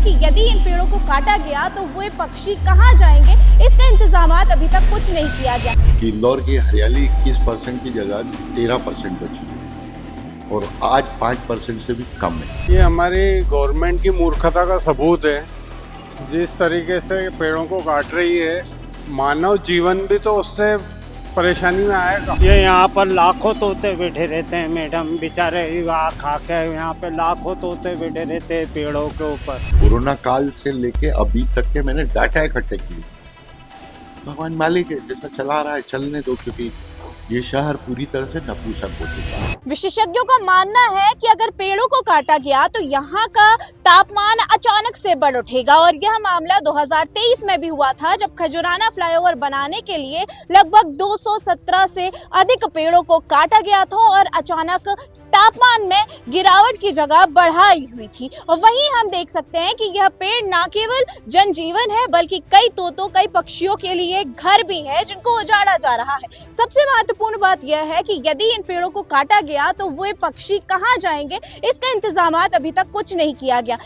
कि यदि इन पेड़ों को काटा गया तो वो पक्षी कहाँ जाएंगे, इसका इंतजामात अभी तक कुछ नहीं किया गया। कि इंदौर की हरियाली 21% की जगह 13% बची है और आज 5% से भी कम है। ये हमारी गवर्नमेंट की मूर्खता का सबूत है। जिस तरीके से पेड़ों को काट रही है, मानव जीवन भी तो उससे परेशानी में आएगा। ये यहाँ पर लाखों तोते बैठे रहते हैं मैडम, बेचारे खा के यहाँ पे लाखों तोते बैठे रहते हैं पेड़ों के ऊपर। कोरोना काल से लेके अभी तक के मैंने डाटा इकट्ठे किए। भगवान मालिक है, जैसा चला रहा है चलने दो, क्योंकि ये शहर पूरी तरह से नपुंसक हो चुका है। विशेषज्ञों का मानना है कि अगर पेड़ों को काटा गया तो यहाँ का तापमान अचानक से बढ़ उठेगा और यह मामला 2023 में भी हुआ था, जब खजुराना फ्लाईओवर बनाने के लिए लगभग 217 से अधिक पेड़ों को काटा गया था और अचानक तापमान में गिरावट की जगह बढ़ाई हुई थी। और वहीं हम देख सकते हैं कि यह पेड़ न केवल जनजीवन है बल्कि कई तोतों, कई पक्षियों के लिए घर भी है जिनको उजाड़ा जा रहा है। सबसे महत्वपूर्ण बात यह है कि यदि इन पेड़ों को काटा गया तो वो पक्षी कहाँ जाएंगे, इसका इंतजामात अभी तक कुछ नहीं किया गया।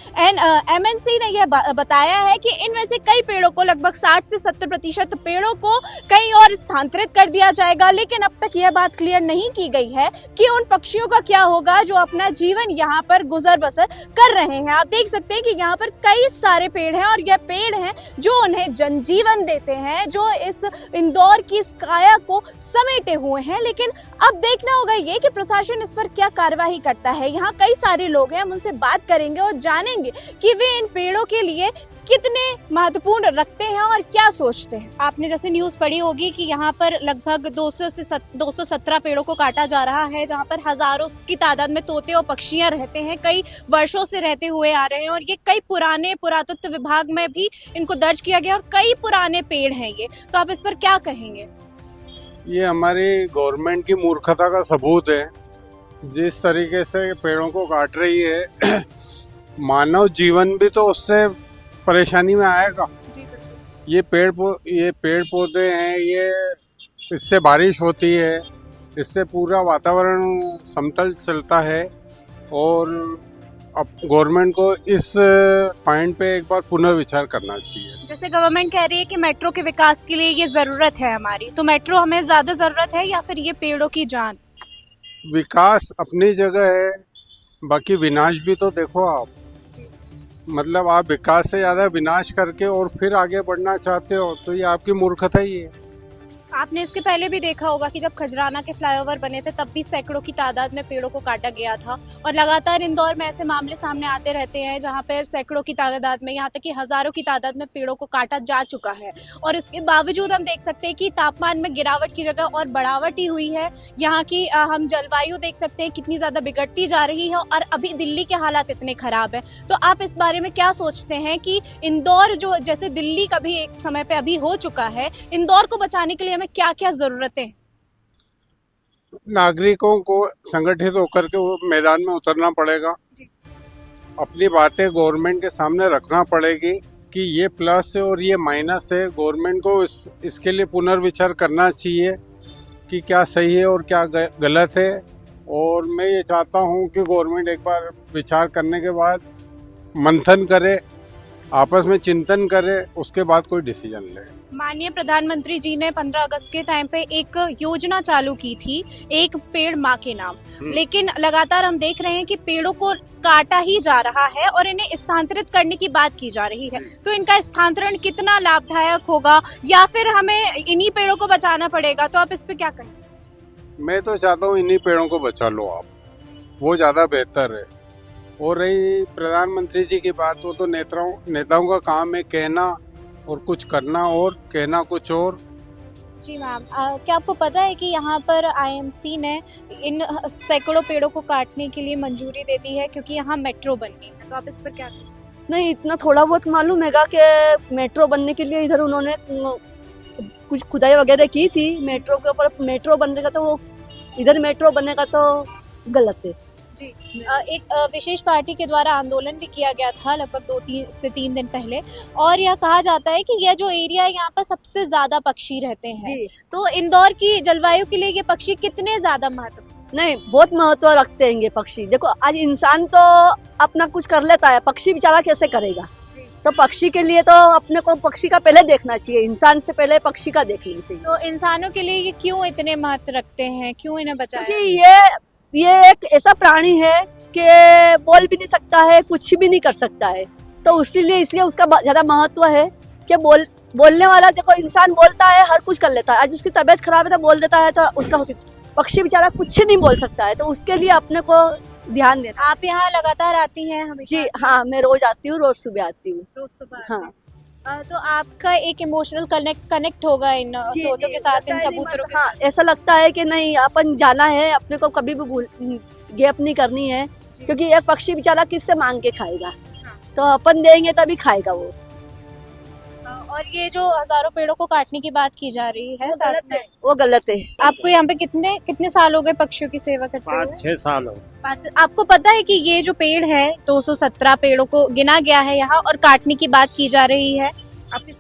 MNC ने यह बताया है कि इनमें से कई पेड़ों को, लगभग 60 से 70% पेड़ों को कहीं और स्थानांतरित कर दिया जाएगा, लेकिन अब तक यह बात क्लियर नहीं की गई है कि उन पक्षियों का क्या होगा जो अपना जीवन यहाँ पर गुजर बसर कर रहे हैं। आप देख सकते हैं कि यहाँ पर कई सारे पेड़ हैं और यह पेड़ हैं जो उन्हें जनजीवन देते हैं, जो इस इंदौर की इस काया को समेटे हुए हैं। लेकिन अब देखना होगा ये कि प्रशासन इस पर क्या कार्रवाई करता है। यहाँ कई सारे लोग हैं, हम उनसे बात करेंगे और जानेंगे कि वे इन पेड़ों के लिए कितने महत्वपूर्ण रखते हैं और क्या सोचते हैं। आपने जैसे न्यूज़ पढ़ी होगी कि यहाँ पर लगभग 217 पेड़ों को काटा जा रहा है, जहाँ पर हजारों की तादाद में तोते और पक्षियां रहते हैं, कई वर्षों से रहते हुए आ रहे हैं और ये कई पुराने पुरातत्व विभाग में भी इनको दर्ज किया गया और कई पुराने पेड़ हैं ये। तो आप इस पर क्या कहेंगे? ये हमारी गवर्नमेंट की मूर्खता का सबूत है। जिस तरीके से पेड़ों को काट रही है, मानव जीवन भी तो उससे परेशानी में आएगा। ये पेड़ पौधे हैं, ये इससे बारिश होती है, इससे पूरा वातावरण समतल चलता है और अब गवर्नमेंट को इस पॉइंट पे एक बार पुनर्विचार करना चाहिए। जैसे गवर्नमेंट कह रही है कि मेट्रो के विकास के लिए ये जरूरत है हमारी, तो मेट्रो हमें ज्यादा जरूरत है या फिर ये पेड़ों की जान? विकास अपनी जगह है, बाकी विनाश भी तो देखो आप। मतलब आप विकास से ज्यादा विनाश करके और फिर आगे बढ़ना चाहते हो, तो ये आपकी मूर्खता ही है। आपने इसके पहले भी देखा होगा कि जब खजुराना के फ्लाईओवर बने थे तब भी सैकड़ों की तादाद में पेड़ों को काटा गया था और लगातार इंदौर में ऐसे मामले सामने आते रहते हैं जहां पर सैकड़ों की तादाद में, यहां तक कि हजारों की तादाद में पेड़ों को काटा जा चुका है। और इसके बावजूद हम देख सकते हैं कि तापमान में गिरावट की जगह और बढ़ावट ही हुई है। यहाँ की हम जलवायु देख सकते हैं कितनी ज्यादा बिगड़ती जा रही है और अभी दिल्ली के हालात इतने खराब है। तो आप इस बारे में क्या सोचते हैं कि इंदौर जो जैसे दिल्ली का भी एक समय पे अभी हो चुका है, इंदौर को बचाने के लिए हमें क्या क्या जरूरतें? नागरिकों को संगठित होकर के वो मैदान में उतरना पड़ेगा, अपनी बातें गवर्नमेंट के सामने रखना पड़ेगी कि ये प्लस है और ये माइनस है। गवर्नमेंट को इसके लिए पुनर्विचार करना चाहिए कि क्या सही है और क्या गलत है। और मैं ये चाहता हूँ कि गवर्नमेंट एक बार विचार करने के बाद मंथन करे, आपस में चिंतन करे, उसके बाद कोई डिसीजन ले। माननीय प्रधानमंत्री जी ने 15 अगस्त के टाइम पे एक योजना चालू की थी, एक पेड़ माँ के नाम, लेकिन लगातार हम देख रहे हैं कि पेड़ों को काटा ही जा रहा है और इन्हें स्थानांतरित करने की बात की जा रही है। तो इनका स्थानांतरण कितना लाभदायक होगा या फिर हमें इन्हीं पेड़ों को बचाना पड़ेगा? तो आप इस पे क्या कहें? मैं तो चाहता हूँ इन्हीं पेड़ों को बचा लो आप, वो ज़्यादा बेहतर है। और रही प्रधानमंत्री जी की बात, वो तो नेताओं का काम है कहना और कुछ करना और कहना कुछ और। जी मैम, क्या आपको पता है कि यहाँ पर IMC ने इन सैकड़ों पेड़ों को काटने के लिए मंजूरी दे दी है क्योंकि यहाँ मेट्रो बननी है? तो आप इस पर क्या कहें? नहीं, इतना थोड़ा बहुत मालूम हैगा कि मेट्रो बनने के लिए इधर उन्होंने कुछ खुदाई वगैरह की थी मेट्रो के ऊपर। मेट्रो बनेगा तो वो इधर मेट्रो बनेगा तो गलत है जी। एक विशेष पार्टी के द्वारा आंदोलन भी किया गया था लगभग 2 से 3 दिन पहले और यह कहा जाता है कि यह जो एरिया है यहाँ पर सबसे ज्यादा पक्षी रहते हैं। तो इंदौर की जलवायु के लिए ये पक्षी कितने ज्यादा महत्वपूर्ण? नहीं, बहुत महत्व रखते हैं ये पक्षी। देखो आज इंसान तो अपना कुछ कर लेता है, पक्षी बेचारा कैसे करेगा? तो पक्षी के लिए तो अपने को पक्षी का पहले देखना चाहिए, इंसान से पहले पक्षी का देखना चाहिए। तो इंसानों के लिए ये क्यों इतने महत्व रखते हैं, क्यों इन्हें बचाया? क्योंकि ये एक ऐसा प्राणी है कि बोल भी नहीं सकता है, कुछ भी नहीं कर सकता है, तो इसलिए उसका ज्यादा महत्व है कि बोलने वाला, देखो इंसान बोलता है, हर कुछ कर लेता है, आज उसकी तबीयत खराब है तो बोल देता है, तो उसका पक्षी बेचारा कुछ नहीं बोल सकता है, तो उसके लिए अपने को ध्यान देना। आप यहाँ लगातार आती हैं हमेशा? जी हाँ, मैं रोज आती हूँ, रोज सुबह आती हूँ। रोज सुबह हाँ तो आपका एक इमोशनल कनेक्ट होगा इन जी, तोतों जी, के साथ, लगता इन है नहीं, कबूतरों बस, के हाँ, ऐसा लगता है कि नहीं अपन जाना है, अपने को कभी भी भूल गैप नहीं करनी है, क्योंकि एक पक्षी बेचारा किससे मांग के खाएगा, तो अपन देंगे तभी खाएगा वो। और ये जो हजारों पेड़ों को काटने की बात की जा रही है साथ में, वो गलत है। आपको यहाँ पे कितने साल हो गए पक्षियों की सेवा करते हुए? 5-6 साल हो। आपको पता है कि ये जो पेड़ है 217 पेड़ों को गिना गया है यहाँ, और काटने की बात की जा रही है?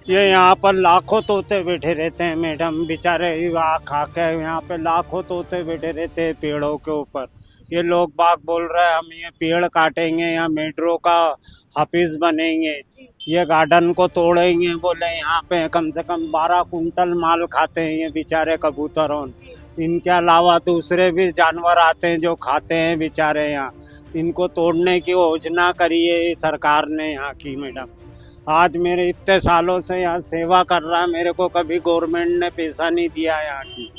ये यहाँ पर लाखों तोते बैठे रहते हैं मैडम, बेचारे वहाँ खा के यहाँ पे लाखों तोते बैठे रहते हैं पेड़ों के ऊपर। ये लोग बाग बोल रहे हैं हम ये पेड़ काटेंगे, यहाँ मेट्रो का ऑफिस बनेंगे, ये गार्डन को तोड़ेंगे, बोले यहाँ पे कम से कम 12 कुंटल माल खाते हैं ये बेचारे कबूतरों। इनके अलावा दूसरे भी जानवर आते हैं जो खाते हैं बेचारे यहाँ। इनको तोड़ने की योजना करी है सरकार ने यहाँ की मैडम। आज मेरे इतने सालों से यहाँ सेवा कर रहा है, मेरे को कभी गवर्नमेंट ने पैसा नहीं दिया यहाँ की।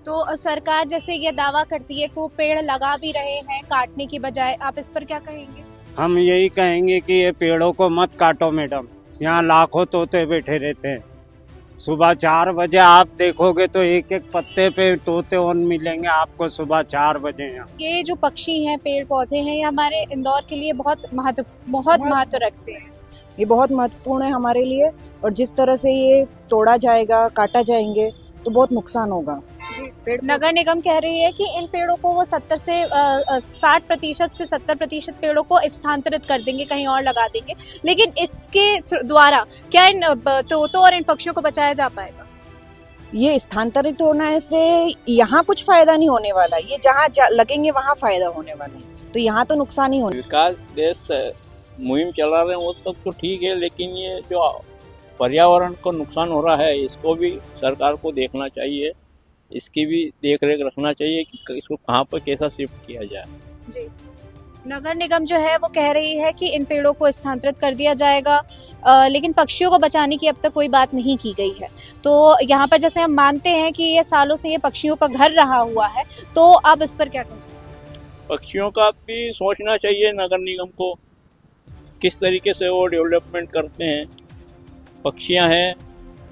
तो सरकार जैसे ये दावा करती है कि वो पेड़ लगा भी रहे हैं काटने की बजाय, आप इस पर क्या कहेंगे? हम यही कहेंगे कि ये पेड़ों को मत काटो मैडम, यहाँ लाखों तोते बैठे रहते हैं। सुबह 4 बजे आप देखोगे तो एक एक पत्ते पे तोते और मिलेंगे आपको सुबह 4 बजे यहाँ। ये जो पक्षी हैं, पेड़ पौधे हैं, ये हमारे इंदौर के लिए बहुत महत्व रखते हैं। ये बहुत महत्वपूर्ण है हमारे लिए, और जिस तरह से ये तोड़ा जाएगा, काटा जाएंगे तो बहुत नुकसान होगा। नगर निगम कह रही है कि इन पेड़ों को वो 60% से 70% पेड़ों को स्थानांतरित कर देंगे, कहीं और लगा देंगे, लेकिन इसके द्वारा क्या इन तोतों और इन पक्षियों को बचाया जा पाएगा? ये स्थानांतरित होने से यहाँ कुछ फायदा नहीं होने वाला, ये जहाँ लगेंगे वहाँ फायदा होने वाला है, तो यहाँ तो नुकसान ही होने। विकास देश मुहिम चला रहे हैं वो तब तो ठीक है, लेकिन ये जो पर्यावरण को नुकसान हो रहा है इसको भी सरकार को देखना चाहिए, इसकी भी देख रेख रखना चाहिए कि इसको कहाँ पर कैसा शिफ्ट किया जाए। जी, नगर निगम जो है वो कह रही है कि इन पेड़ों को स्थानांतरित कर दिया जाएगा, लेकिन पक्षियों को बचाने की अब तक कोई बात नहीं की गई है। तो यहाँ पर जैसे हम मानते हैं कि ये सालों से ये पक्षियों का घर रहा हुआ है, तो आप इस पर क्या कहेंगे? पक्षियों का भी सोचना चाहिए नगर निगम को, किस तरीके से वो डेवलपमेंट करते हैं। पक्षियाँ हैं,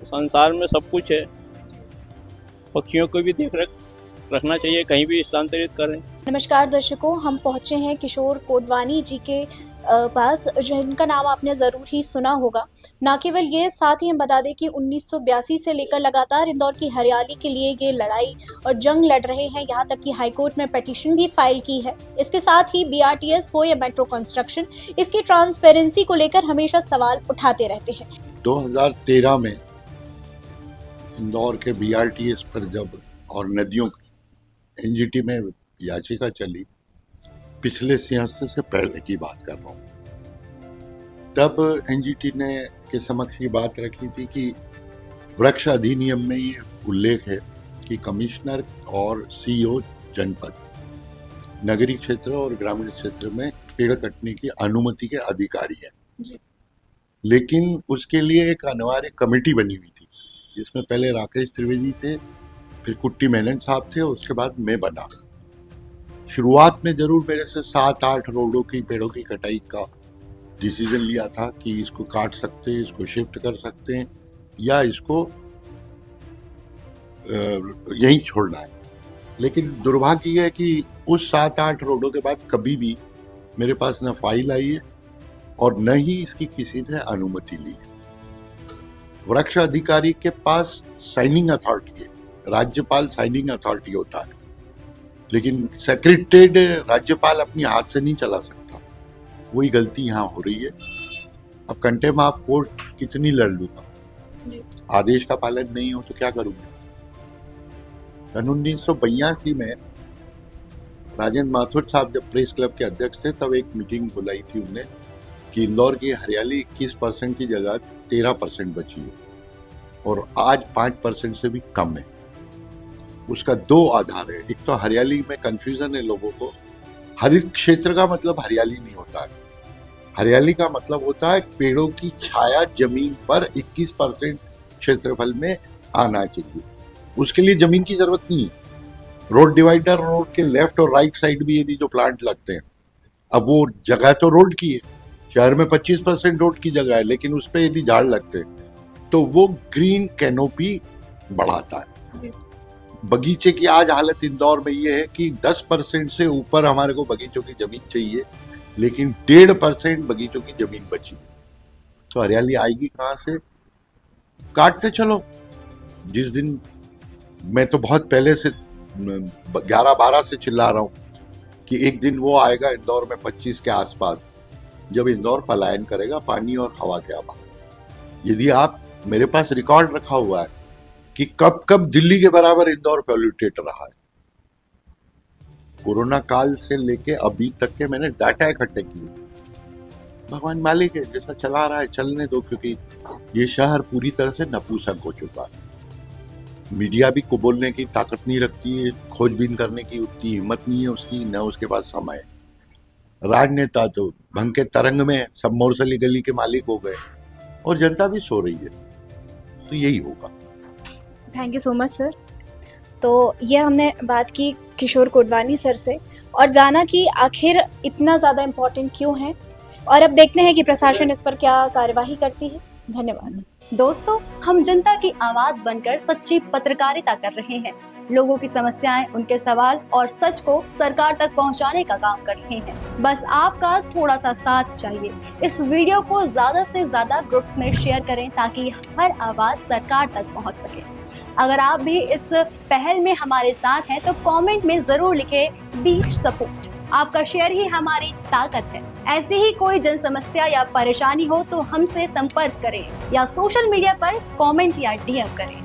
संसार में सब कुछ है, पक्षियों को भी देख रखना चाहिए, कहीं भी स्थानांतरित करें। नमस्कार दर्शकों, हम पहुंचे हैं किशोर कोटवानी जी के पास, जिनका नाम आपने ज़रूर ही सुना होगा। ना केवल ये, साथ ही हम बता दें कि 1982 से लेकर लगातार इंदौर की हरियाली के लिए ये लड़ाई और जंग लड़ रहे हैं, यहाँ तक कि हाईकोर्ट में पिटीशन भी फाइल की है। इसके साथ ही BRTS हो या मेट्रो कंस्ट्रक्शन, इसकी ट्रांसपेरेंसी को लेकर हमेशा सवाल उठाते रहते हैं। 2013 में इंदौर के BRTS पर जब और नदियों की NGT में याचिका चली, पिछले सियासत से पहले की बात कर रहा हूँ, तब NGT ने के समक्ष ये बात रखी थी कि वृक्ष अधिनियम में ये उल्लेख है कि कमिश्नर और CEO जनपद नगरीय क्षेत्र और ग्रामीण क्षेत्र में पेड़ कटने की अनुमति के अधिकारी है, लेकिन उसके लिए एक अनिवार्य कमेटी बनी हुई थी, जिसमें पहले राकेश त्रिवेदी थे, फिर कुट्टी मेनन साहब थे, उसके बाद मैं बना। शुरुआत में जरूर मेरे से 7-8 रोडों की पेड़ों की कटाई का डिसीजन लिया था कि इसको काट सकते हैं, इसको शिफ्ट कर सकते हैं, या इसको यहीं छोड़ना है। लेकिन दुर्भाग्य है कि उस 7-8 रोडों के बाद कभी भी मेरे पास न फाइल आई है और न ही इसकी किसी ने अनुमति ली है। वृक्ष अधिकारी के पास साइनिंग अथॉरिटी है, राज्यपाल साइनिंग अथॉरिटी होता है, लेकिन सेक्रेटेरिएट राज्यपाल अपनी हाथ से नहीं चला सकता। वही गलती यहाँ हो रही है। अब कंटेम्प्ट ऑफ कोर्ट कितनी लड़ लूंगा, आदेश का पालन नहीं हो तो क्या करूंगा। 1982 में राजेंद्र माथुर साहब जब प्रेस क्लब के अध्यक्ष थे, तब एक मीटिंग बुलाई थी उन्होंने कि इंदौर की हरियाली 21% की जगह 13% बची है और आज 5% से भी कम है। उसका दो आधार है। एक तो हरियाली में कंफ्यूजन है लोगों को। हरित क्षेत्र का मतलब हरियाली नहीं होता है। हरियाली का मतलब होता है पेड़ों की छाया जमीन पर 21% क्षेत्रफल में आना चाहिए। उसके लिए जमीन की जरूरत नहीं है। रोड डिवाइडर, रोड के लेफ्ट और राइट साइड भी यदि जो प्लांट लगते हैं, अब वो जगह तो रोड की है, शहर में 25% रोड की जगह है, लेकिन उस पर यदि झाड़ लगते हैं तो वो ग्रीन कैनोपी बढ़ाता है। बगीचे की आज हालत इंदौर में ये है कि 10% से ऊपर हमारे को बगीचों की जमीन चाहिए, लेकिन 1.5% बगीचों की जमीन बची। तो हरियाली आएगी कहाँ से? काटते चलो। जिस दिन, मैं तो बहुत पहले से 11-12 से चिल्ला रहा हूं कि एक दिन वो आएगा इंदौर में 25 के आसपास, जब इंदौर पलायन करेगा पानी और हवा के अभाव। यदि आप, मेरे पास रिकॉर्ड रखा हुआ है कि कब कब दिल्ली के बराबर इंदौर पॉल्यूटेड रहा है। कोरोना काल से लेके अभी तक के मैंने डाटा इकट्ठे किए। भगवान मालिक है, जैसा चला रहा है चलने दो, क्योंकि ये शहर पूरी तरह से नपुंसक हो चुका है। मीडिया भी को बोलने की ताकत नहीं रखती है, खोजबीन करने की उतनी हिम्मत नहीं है उसकी, न उसके पास समय। राजनेता तो भंग के तरंग में सब मोरसली गली के मालिक हो गए और जनता भी सो रही है। तो यही होगा। Thank you so much sir. तो ये हमने बात की किशोर कोटवानी सर से और जाना कि आखिर इतना ज़्यादा इम्पोर्टेंट क्यों है, और अब देखते हैं कि प्रशासन इस पर क्या कार्यवाही करती है। धन्यवाद। दोस्तों, हम जनता की आवाज बनकर सच्ची पत्रकारिता कर रहे हैं। लोगों की समस्याएं, उनके सवाल और सच को सरकार तक पहुंचाने का काम कर रहे हैं। बस आपका थोड़ा सा साथ चाहिए। इस वीडियो को ज्यादा से ज्यादा ग्रुप्स में शेयर करें ताकि हर आवाज सरकार तक पहुंच सके। अगर आप भी इस पहल में हमारे साथ हैं तो कमेंट में जरूर लिखें बी सपोर्ट। आपका शेयर ही हमारी ताकत है। ऐसी ही कोई जन समस्या या परेशानी हो तो हमसे संपर्क करें या सोशल मीडिया पर कमेंट या डीएम करें।